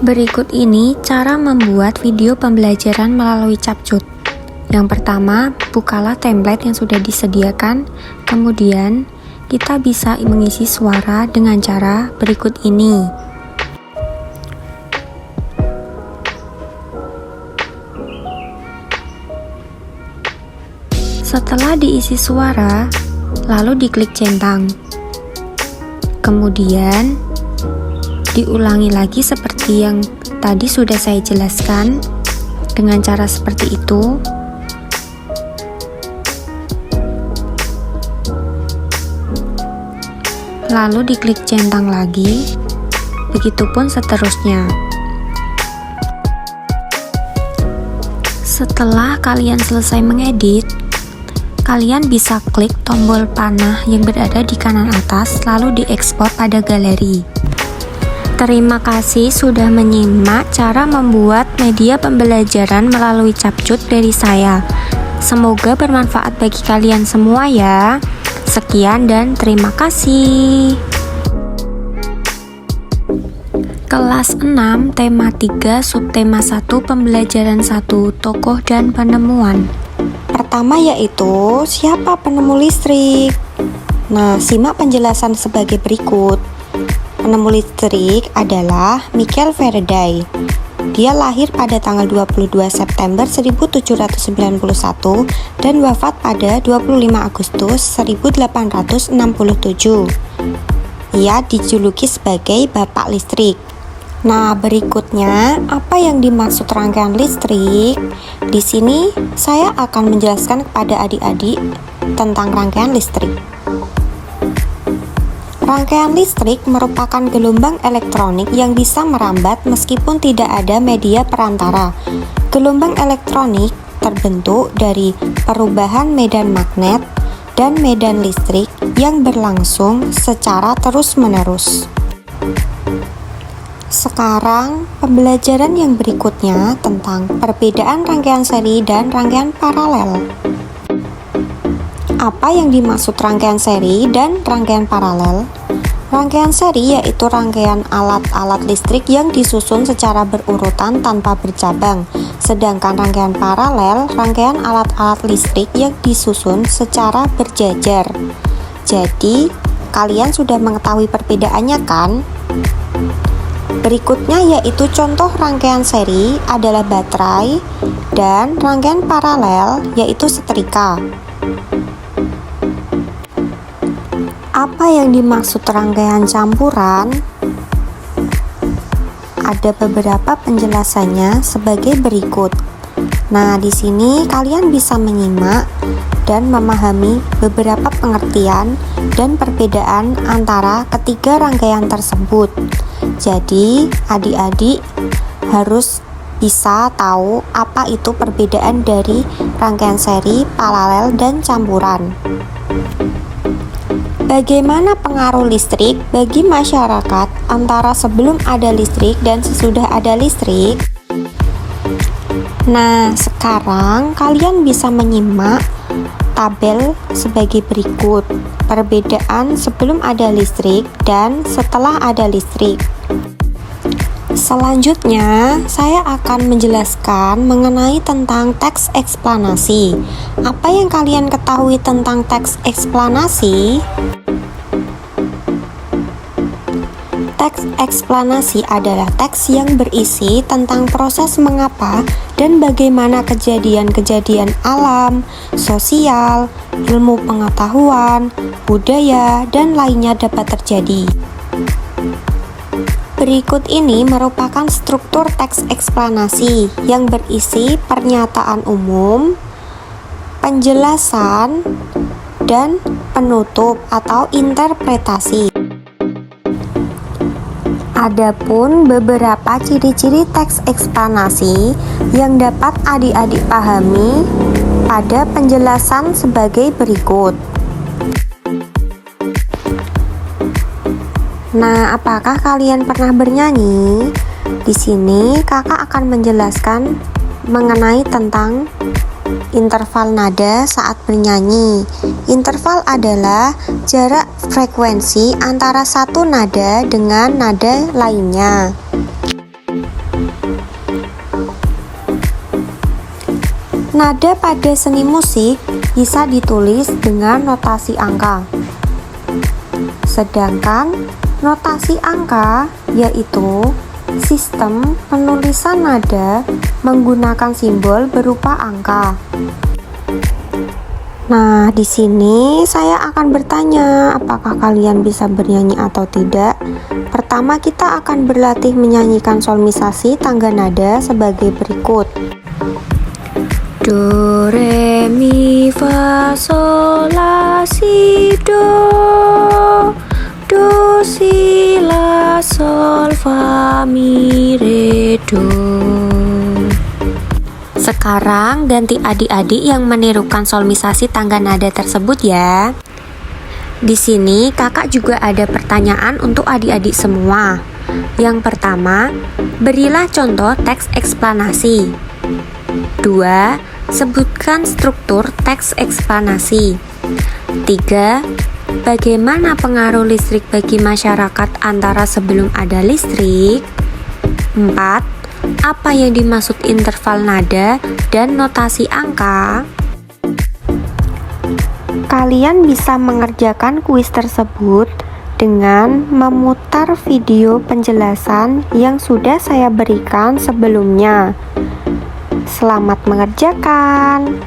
Berikut ini cara membuat video pembelajaran melalui Capcut. Yang pertama, bukalah template yang sudah disediakan. Kemudian, kita bisa mengisi suara dengan cara berikut ini. Setelah diisi suara, lalu diklik centang. Kemudian, diulangi lagi seperti yang tadi sudah saya jelaskan dengan cara seperti itu. Lalu diklik centang lagi, begitupun seterusnya. Setelah kalian selesai mengedit, kalian bisa klik tombol panah yang berada di kanan atas lalu diekspor pada galeri. Terima kasih sudah menyimak cara membuat media pembelajaran melalui Capcut dari saya. Semoga bermanfaat bagi kalian semua ya. Sekian dan terima kasih. Kelas 6, tema 3, subtema 1, pembelajaran 1, tokoh dan penemuan. Pertama yaitu, siapa penemu listrik? Nah, simak penjelasan sebagai berikut. Penemu listrik adalah Michael Faraday. Dia lahir pada tanggal 22 September 1791 dan wafat pada 25 Agustus 1867. Ia dijuluki sebagai Bapak Listrik. Nah, berikutnya apa yang dimaksud rangkaian listrik? Di sini saya akan menjelaskan kepada adik-adik tentang rangkaian listrik. Rangkaian listrik merupakan gelombang elektronik yang bisa merambat meskipun tidak ada media perantara. Gelombang elektronik terbentuk dari perubahan medan magnet dan medan listrik yang berlangsung secara terus-menerus. Sekarang, pembelajaran yang berikutnya tentang perbedaan rangkaian seri dan rangkaian paralel. Apa yang dimaksud rangkaian seri dan rangkaian paralel? Rangkaian seri yaitu rangkaian alat-alat listrik yang disusun secara berurutan tanpa bercabang. Sedangkan rangkaian paralel, rangkaian alat-alat listrik yang disusun secara berjajar. Jadi, kalian sudah mengetahui perbedaannya kan? Berikutnya yaitu contoh rangkaian seri adalah baterai dan rangkaian paralel yaitu setrika. Apa yang dimaksud rangkaian campuran? Ada beberapa penjelasannya sebagai berikut. Nah, di sini kalian bisa menyimak dan memahami beberapa pengertian dan perbedaan antara ketiga rangkaian tersebut. Jadi, adik-adik harus bisa tahu apa itu perbedaan dari rangkaian seri, paralel, dan campuran. Bagaimana pengaruh listrik bagi masyarakat antara sebelum ada listrik dan sesudah ada listrik? Nah, sekarang kalian bisa menyimak tabel sebagai berikut. Perbedaan sebelum ada listrik dan setelah ada listrik. Selanjutnya, saya akan menjelaskan mengenai tentang teks eksplanasi. Apa yang kalian ketahui tentang teks eksplanasi? Teks eksplanasi adalah teks yang berisi tentang proses mengapa dan bagaimana kejadian-kejadian alam, sosial, ilmu pengetahuan, budaya, dan lainnya dapat terjadi. Berikut ini merupakan struktur teks eksplanasi yang berisi pernyataan umum, penjelasan, dan penutup atau interpretasi. Adapun beberapa ciri-ciri teks eksplanasi yang dapat adik-adik pahami pada penjelasan sebagai berikut. Nah, apakah kalian pernah bernyanyi? Di sini kakak akan menjelaskan mengenai tentang interval nada saat bernyanyi. Interval adalah jarak frekuensi antara satu nada dengan nada lainnya. Nada pada seni musik bisa ditulis dengan notasi angka. Sedangkan notasi angka yaitu sistem penulisan nada menggunakan simbol berupa angka. Nah, di sini saya akan bertanya, apakah kalian bisa bernyanyi atau tidak? Pertama, kita akan berlatih menyanyikan solmisasi tangga nada sebagai berikut. Do, re, mi, fa, sol, la, si, do. Do, si, la, sol, fa, mi, re, do. Sekarang ganti adik-adik yang menirukan solmisasi tangga nada tersebut ya. Di sini kakak juga ada pertanyaan untuk adik-adik semua. Yang pertama, berilah contoh teks eksplanasi. 2. Sebutkan struktur teks eksplanasi. 3. Bagaimana pengaruh listrik bagi masyarakat antara sebelum ada listrik? 4. Apa yang dimaksud interval nada dan notasi angka? Kalian bisa mengerjakan kuis tersebut dengan memutar video penjelasan yang sudah saya berikan sebelumnya. Selamat mengerjakan!